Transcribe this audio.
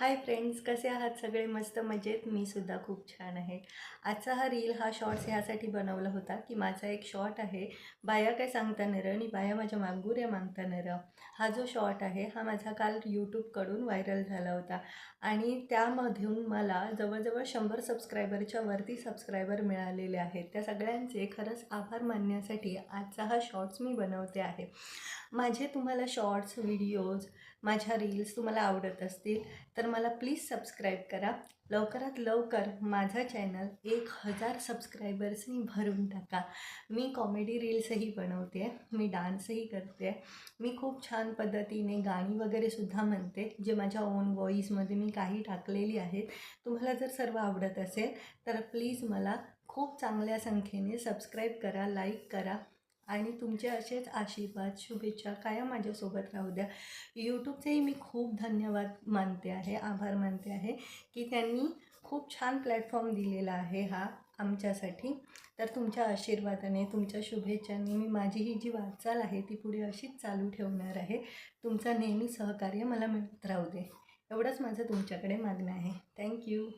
Hi friends, कसे आहात सगळे? मस्त मजेत. मी सुद्धा खूप छान आहे. आजचा हा रील हा शॉर्ट्स ह्यासाठी बनवला होता की माझा एक शॉर्ट आहे, बाया काय सांगता नरं आणि बाया माझ्या मागुऱ्या मागता नरं. हा जो शॉर्ट आहे हा माझा काल यूट्यूबकडून व्हायरल झाला होता आणि त्यामधून मला जवळजवळ 100 सबस्क्रायबरच्या वरती सबस्क्रायबर मिळालेले आहेत. त्या सगळ्यांचे खरंच आभार मानण्यासाठी आजचा हा शॉर्ट्स मी बनवते आहे. माझे तुम्हाला शॉर्ट्स व्हिडिओज, माझ्या रील्स तुम्हाला आवडत असतील तर मला प्लीज सबस्क्राईब करा. लवकरात लवकर माझा चॅनल 1000 सबस्क्रायबर्सनी भरून टाका. मी कॉमेडी रील्सही बनवते, मी डान्सही करते, मी खूप छान पद्धतीने गाणी वगैरेसुद्धा म्हणते, जे माझ्या ओन व्हॉईसमध्ये मी काही टाकलेली आहेत. तुम्हाला जर सर्व आवडत असेल तर प्लीज मला खूप चांगल्या संख्येने सबस्क्राईब करा, लाईक करा आणि तुमचे असेच आशीर्वाद, शुभेच्छा कायम माझ्यासोबत राहू द्या. यूट्यूबचेही मी खूप धन्यवाद मानते आहे, आभार मानते आहे की त्यांनी खूप छान प्लॅटफॉर्म दिलेला आहे हा आमच्यासाठी. तर तुमच्या आशीर्वादाने, तुमच्या शुभेच्छांनी मी माझी ही जी वाटचाल आहे ती पुढे अशीच चालू ठेवणार आहे. तुमचं नेहमी सहकार्य मला मिळत राहू दे, एवढंच माझं तुमच्याकडे मागणं आहे. थँक्यू.